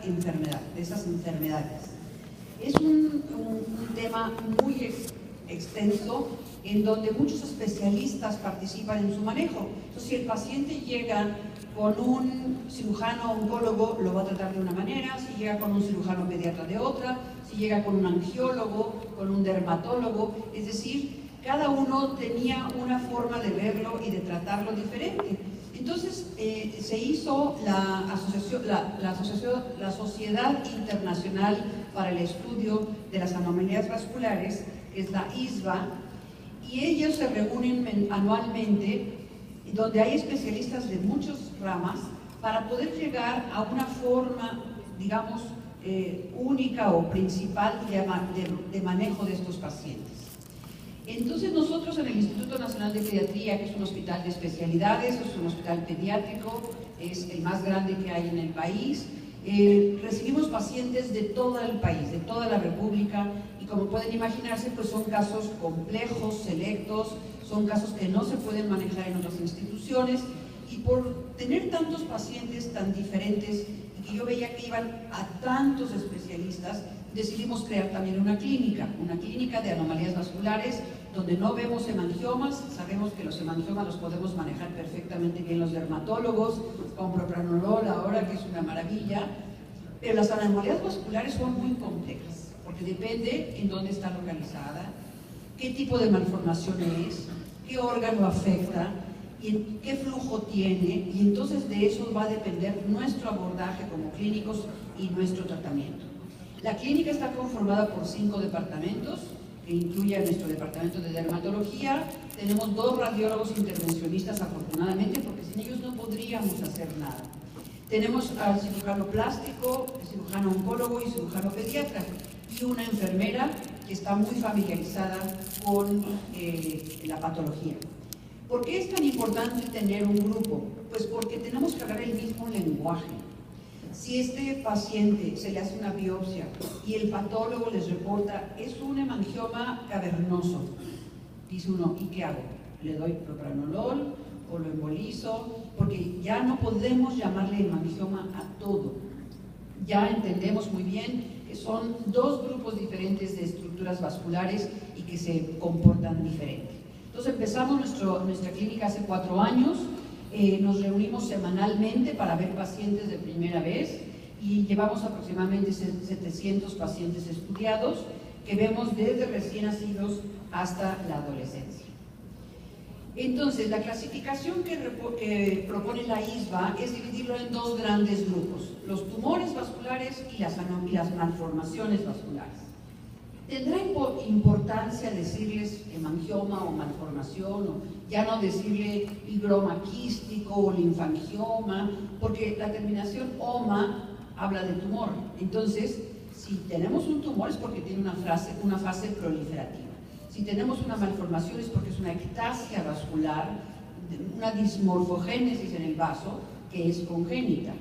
de esas enfermedades. Es un tema muy extenso en donde muchos especialistas participan en su manejo. Entonces, si el paciente llega con un cirujano oncólogo, lo va a tratar de una manera; si llega con un cirujano pediatra, de otra; si llega con un angiólogo, con un dermatólogo, es decir, cada uno tenía una forma de verlo y de tratarlo diferente. Entonces se hizo la Sociedad Internacional para el Estudio de las Anomalías Vasculares, que es la ISVA, y ellos se reúnen anualmente, donde hay especialistas de muchas ramas, para poder llegar a una forma, digamos, única o principal de manejo de estos pacientes. Entonces nosotros en el Instituto Nacional de Pediatría, que es un hospital de especialidades, es un hospital pediátrico, es el más grande que hay en el país, recibimos pacientes de todo el país, de toda la República, y como pueden imaginarse, pues son casos complejos, selectos, son casos que no se pueden manejar en otras instituciones, y por tener tantos pacientes tan diferentes, y que yo veía que iban a tantos especialistas, decidimos crear también una clínica de anomalías vasculares, donde no vemos hemangiomas. Sabemos que los hemangiomas los podemos manejar perfectamente bien los dermatólogos, con propranolol ahora, que es una maravilla, pero las anomalías vasculares son muy complejas, porque depende en dónde está localizada, qué tipo de malformación es, qué órgano afecta, y qué flujo tiene, y entonces de eso va a depender nuestro abordaje como clínicos y nuestro tratamiento. La clínica está conformada por 5 departamentos, que incluyen nuestro departamento de dermatología. Tenemos 2 radiólogos intervencionistas, afortunadamente, porque sin ellos no podríamos hacer nada. Tenemos al cirujano plástico, el cirujano oncólogo y cirujano pediatra, y una enfermera que está muy familiarizada con la patología. ¿Por qué es tan importante tener un grupo? Pues porque tenemos que hablar el mismo lenguaje. Si este paciente se le hace una biopsia y el patólogo les reporta, es un hemangioma cavernoso, dice uno, ¿y qué hago? ¿Le doy propranolol o lo embolizo? Porque ya no podemos llamarle hemangioma a todo. Ya entendemos muy bien que son 2 grupos diferentes de estructuras vasculares y que se comportan diferente. Entonces empezamos nuestra clínica hace 4 años. Nos reunimos semanalmente para ver pacientes de primera vez y llevamos aproximadamente 700 pacientes estudiados, que vemos desde recién nacidos hasta la adolescencia. Entonces, la clasificación que propone la ISVA es dividirlo en 2 grandes grupos: los tumores vasculares y las malformaciones vasculares. ¿Tendrá importancia decirles hemangioma o malformación, o ya no decirle higroma quístico o linfangioma? Porque la terminación oma habla de tumor. Entonces, si tenemos un tumor es porque tiene una fase proliferativa. Si tenemos una malformación es porque es una ectasia vascular, una dismorfogénesis en el vaso que es congénita.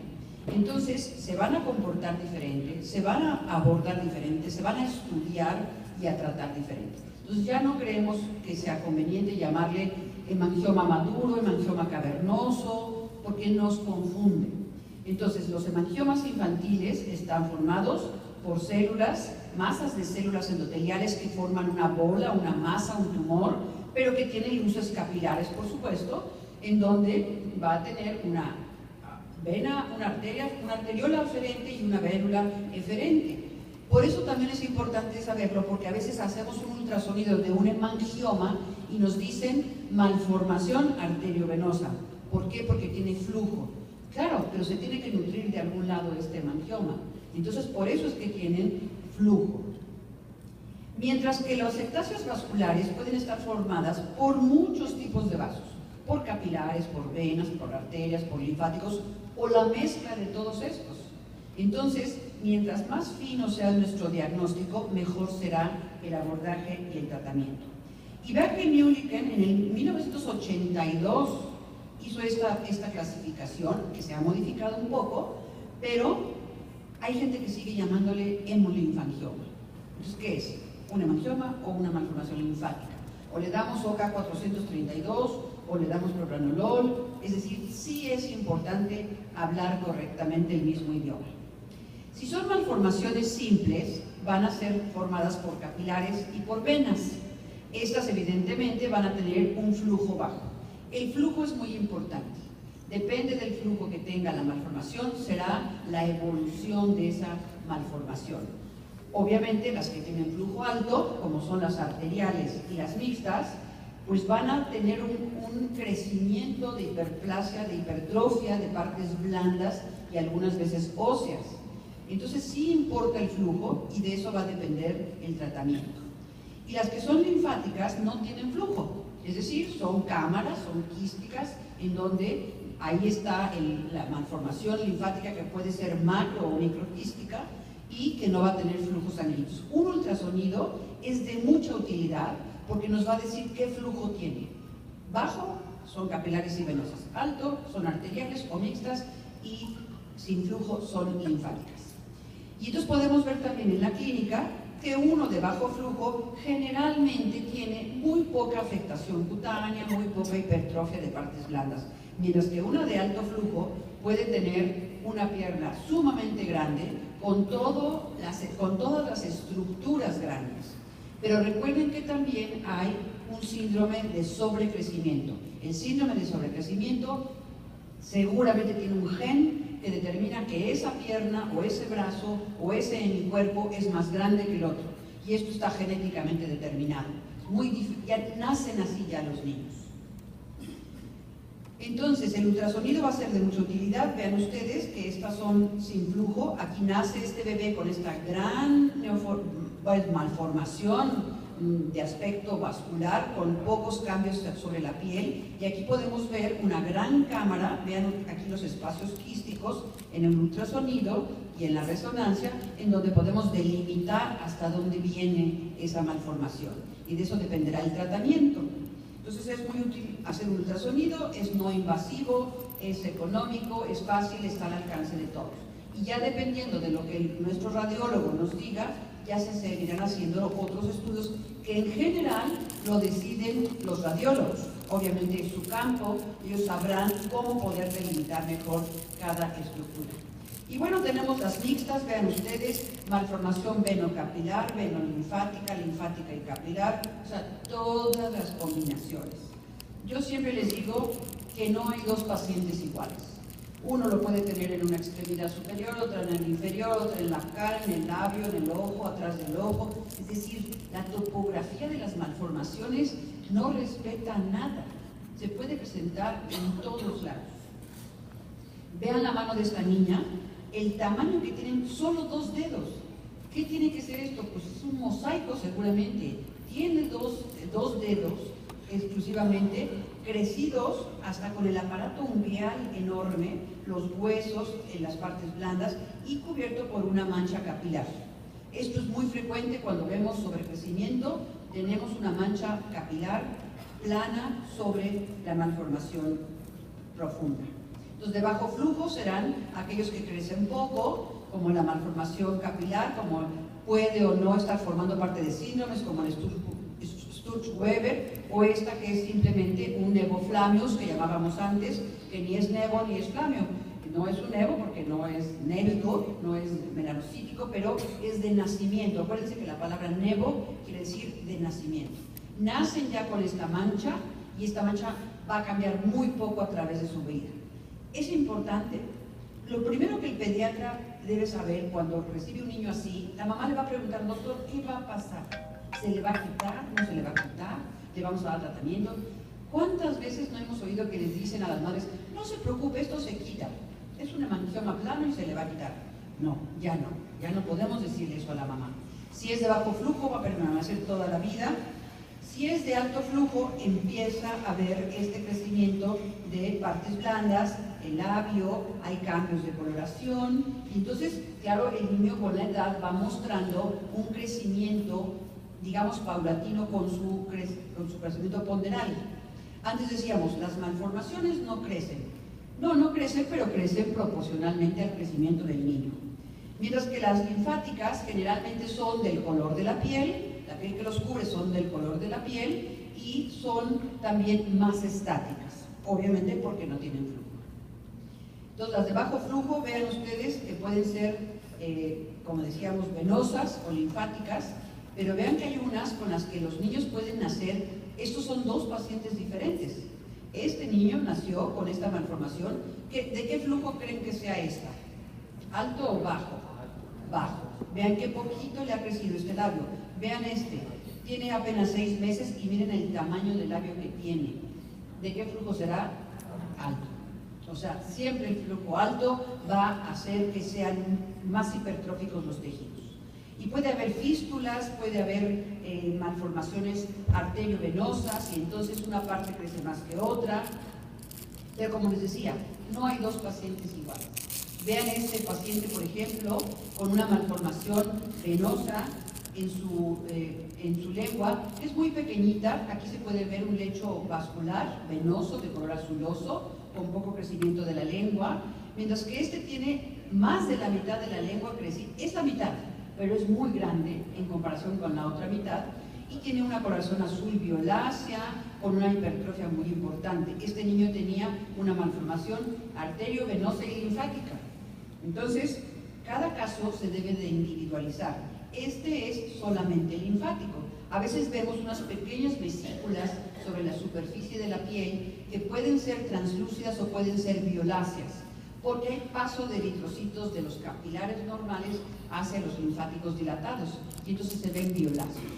Entonces se van a comportar diferente, se van a abordar diferente, se van a estudiar y a tratar diferente. Entonces ya no creemos que sea conveniente llamarle hemangioma maduro, hemangioma cavernoso, porque nos confunde. Entonces los hemangiomas infantiles están formados por masas de células endoteliales que forman una bola, una masa, un tumor, pero que tienen luces capilares, por supuesto, en donde va a tener una vena, una arteriola aferente y una vérula eferente. Por eso también es importante saberlo, porque a veces hacemos un ultrasonido de un hemangioma y nos dicen malformación arteriovenosa. ¿Por qué? Porque tiene flujo. Claro, pero se tiene que nutrir de algún lado este hemangioma. Entonces, por eso es que tienen flujo. Mientras que las ectasias vasculares pueden estar formadas por muchos tipos de vasos, por capilares, por venas, por arterias, por linfáticos, o la mezcla de todos estos. Entonces, mientras más fino sea nuestro diagnóstico, mejor será el abordaje y el tratamiento. Y Berger Mühliken en el 1982 hizo esta clasificación, que se ha modificado un poco, pero hay gente que sigue llamándole hemolinfangioma. Entonces, ¿qué es? ¿Un hemangioma o una malformación linfática? O le damos OK432 o le damos propranolol. Es decir, sí es importante hablar correctamente el mismo idioma. Si son malformaciones simples, van a ser formadas por capilares y por venas. Estas evidentemente van a tener un flujo bajo. El flujo es muy importante. Depende del flujo que tenga la malformación, será la evolución de esa malformación. Obviamente las que tienen flujo alto, como son las arteriales y las mixtas, pues van a tener un crecimiento de hiperplasia, de hipertrofia, de partes blandas y algunas veces óseas. Entonces sí importa el flujo y de eso va a depender el tratamiento. Y las que son linfáticas no tienen flujo, es decir, son cámaras, son quísticas, en donde ahí está la malformación linfática que puede ser macro o microquística y que no va a tener flujos sanguíneos. Un ultrasonido es de mucha utilidad porque nos va a decir qué flujo tiene. Bajo son capilares y venosas, alto son arteriales o mixtas y sin flujo son linfáticas. Y entonces podemos ver también en la clínica que uno de bajo flujo generalmente tiene muy poca afectación cutánea, muy poca hipertrofia de partes blandas, mientras que una de alto flujo puede tener una pierna sumamente grande con todas las estructuras grandes. Pero recuerden que también hay un síndrome de sobrecrecimiento. El síndrome de sobrecrecimiento seguramente tiene un gen que determina que esa pierna o ese brazo o ese hemicuerpo es más grande que el otro. Y esto está genéticamente determinado. Muy difícil, ya nacen así ya los niños. Entonces, el ultrasonido va a ser de mucha utilidad. Vean ustedes que estas son sin flujo. Aquí nace este bebé con esta gran malformación de aspecto vascular, con pocos cambios sobre la piel. Y aquí podemos ver una gran cámara. Vean aquí los espacios quísticos en el ultrasonido y en la resonancia, en donde podemos delimitar hasta dónde viene esa malformación. Y de eso dependerá el tratamiento. Entonces es muy útil hacer un ultrasonido, es no invasivo, es económico, es fácil, está al alcance de todos. Y ya dependiendo de lo que nuestro radiólogo nos diga, ya se seguirán haciendo otros estudios que en general lo deciden los radiólogos. Obviamente en su campo ellos sabrán cómo poder delimitar mejor cada estructura. Y bueno, tenemos las mixtas, vean ustedes, malformación venocapilar, venolinfática, linfática y capilar, o sea, todas las combinaciones. Yo siempre les digo que no hay dos pacientes iguales. Uno lo puede tener en una extremidad superior, otra en el inferior, otra en la cara, en el labio, en el ojo, atrás del ojo. Es decir, la topografía de las malformaciones no respeta nada. Se puede presentar en todos lados. Vean la mano de esta niña, el tamaño que tienen solo 2 dedos. ¿Qué tiene que ser esto? Pues es un mosaico seguramente. Tiene dos dedos exclusivamente, crecidos hasta con el aparato unguial enorme, los huesos en las partes blandas y cubierto por una mancha capilar. Esto es muy frecuente cuando vemos sobrecrecimiento, tenemos una mancha capilar plana sobre la malformación profunda. Los de bajo flujo serán aquellos que crecen poco, como la malformación capilar, como puede o no estar formando parte de síndromes como el Sturge-Weber, o esta que es simplemente un nevoflamius que llamábamos antes, que ni es nevo ni es flamio. No es un nevo porque no es névico, no es melanocítico, pero es de nacimiento. Acuérdense que la palabra nevo quiere decir de nacimiento. Nacen ya con esta mancha y esta mancha va a cambiar muy poco a través de su vida. Es importante, lo primero que el pediatra debe saber cuando recibe un niño así, la mamá le va a preguntar, doctor, ¿qué va a pasar? ¿Se le va a quitar? ¿No se le va a quitar? ¿Le vamos a dar tratamiento? ¿Cuántas veces no hemos oído que les dicen a las madres, no se preocupe, esto se quita, es un hemangioma plano y se le va a quitar? No, ya no podemos decirle eso a la mamá. Si es de bajo flujo va a permanecer toda la vida. Si es de alto flujo, empieza a haber este crecimiento de partes blandas, el labio, hay cambios de coloración, y entonces, claro, el niño con la edad va mostrando un crecimiento, digamos, paulatino con su crecimiento ponderal. Antes decíamos, las malformaciones no crecen. No crecen, pero crecen proporcionalmente al crecimiento del niño. Mientras que las linfáticas generalmente son del color de la piel que los cubre son del color de la piel y son también más estáticas, obviamente porque no tienen flujo. Entonces las de bajo flujo, vean ustedes que pueden ser como decíamos, venosas o linfáticas, pero vean que hay unas con las que los niños pueden nacer. Estos son dos pacientes diferentes. Este niño nació con esta malformación. ¿De qué flujo creen que sea esta? ¿Alto o bajo? Bajo. Vean qué poquito le ha crecido este labio. Vean este, tiene apenas 6 meses y miren el tamaño del labio que tiene. ¿De qué flujo será? Alto. O sea, siempre el flujo alto va a hacer que sean más hipertróficos los tejidos. Y puede haber fístulas, puede haber malformaciones arteriovenosas, y entonces una parte crece más que otra. Pero como les decía, no hay dos pacientes iguales. Vean este paciente, por ejemplo, con una malformación venosa en su lengua. Es muy pequeñita, aquí se puede ver un lecho vascular venoso de color azuloso, con poco crecimiento de la lengua, mientras que este tiene más de la mitad de la lengua crecida. Es la mitad, pero es muy grande en comparación con la otra mitad, y tiene una coloración azul violácea con una hipertrofia muy importante. Este niño tenía una malformación arteriovenosa y linfática. Entonces, cada caso se debe de individualizar. Este es solamente linfático. A veces vemos unas pequeñas vesículas sobre la superficie de la piel que pueden ser translúcidas o pueden ser violáceas, porque hay paso de eritrocitos de los capilares normales hacia los linfáticos dilatados, y entonces se ven violáceos.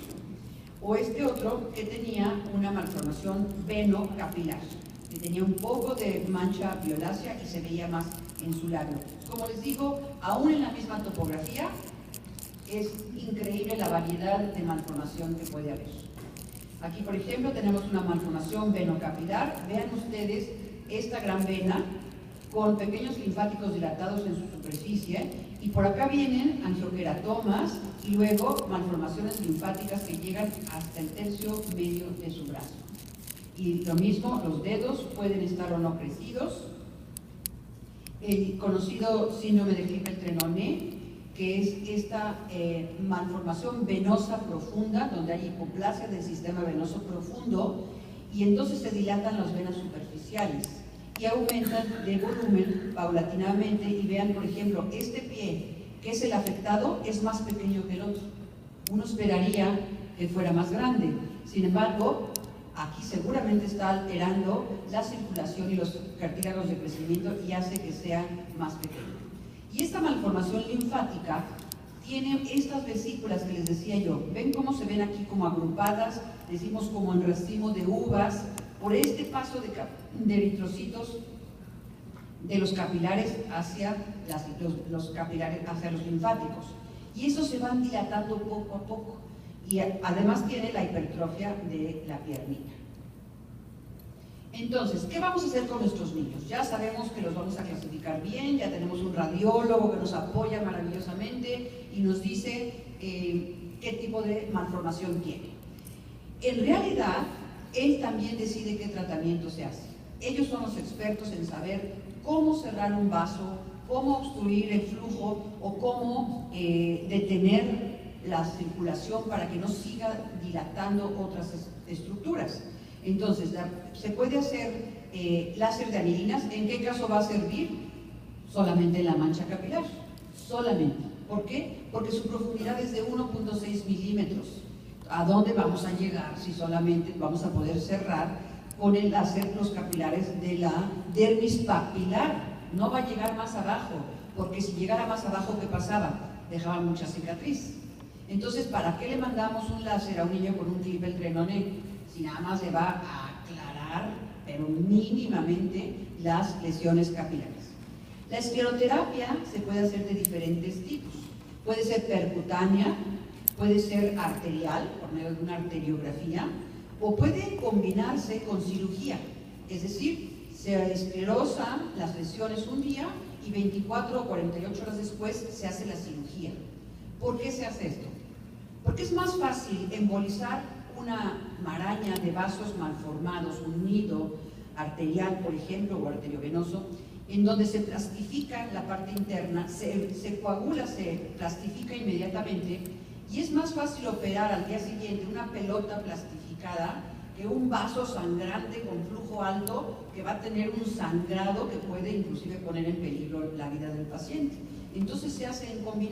O este otro que tenía una malformación venocapilar, que tenía un poco de mancha violácea y se veía más en su labio. Como les digo, aún en la misma topografía, es increíble la variedad de malformación que puede haber. Aquí, por ejemplo, tenemos una malformación venocapilar. Vean ustedes esta gran vena con pequeños linfáticos dilatados en su superficie, y por acá vienen angioqueratomas y luego malformaciones linfáticas que llegan hasta el tercio medio de su brazo. Y lo mismo, los dedos pueden estar o no crecidos. El conocido síndrome de Klippel-Trenaunay, que es esta malformación venosa profunda, donde hay hipoplasia del sistema venoso profundo, y entonces se dilatan las venas superficiales y aumentan de volumen paulatinamente. Y vean, por ejemplo, este pie, que es el afectado, es más pequeño que el otro. Uno esperaría que fuera más grande. Sin embargo, aquí seguramente está alterando la circulación y los cartílagos de crecimiento y hace que sea más pequeño. Y esta malformación linfática tiene estas vesículas que les decía yo. ¿Ven cómo se ven aquí como agrupadas? Decimos como en racimo de uvas, por este paso de eritrocitos de los capilares hacia los capilares hacia los linfáticos. Y eso se van dilatando poco a poco. Y además tiene la hipertrofia de la piernita. Entonces, ¿qué vamos a hacer con nuestros niños? Ya sabemos que los vamos a clasificar bien, ya tenemos un radiólogo que nos apoya maravillosamente y nos dice qué tipo de malformación tiene. En realidad, él también decide qué tratamiento se hace. Ellos son los expertos en saber cómo cerrar un vaso, cómo obstruir el flujo o cómo detener la circulación para que no siga dilatando otras estructuras. Entonces, se puede hacer láser de anilinas. ¿En qué caso va a servir? Solamente en la mancha capilar, solamente. ¿Por qué? Porque su profundidad es de 1.6 milímetros. ¿A dónde vamos a llegar si solamente vamos a poder cerrar con el láser los capilares de la dermis papilar? No va a llegar más abajo, porque si llegara más abajo, ¿qué pasaba? Dejaba mucha cicatriz. Entonces, ¿para qué le mandamos un láser a un niño con un Klippel-Trenaunay? Si nada más le va a aclarar, pero mínimamente, las lesiones capilares. La escleroterapia se puede hacer de diferentes tipos. Puede ser percutánea, puede ser arterial, por medio de una arteriografía, o puede combinarse con cirugía. Es decir, se esclerosan las lesiones un día y 24 o 48 horas después se hace la cirugía. ¿Por qué se hace esto? Porque es más fácil embolizar una maraña de vasos malformados, un nido arterial, por ejemplo, o arteriovenoso, en donde se plastifica la parte interna, se coagula, se plastifica inmediatamente, y es más fácil operar al día siguiente una pelota plastificada que un vaso sangrante con flujo alto que va a tener un sangrado que puede inclusive poner en peligro la vida del paciente. Entonces se hace en combinación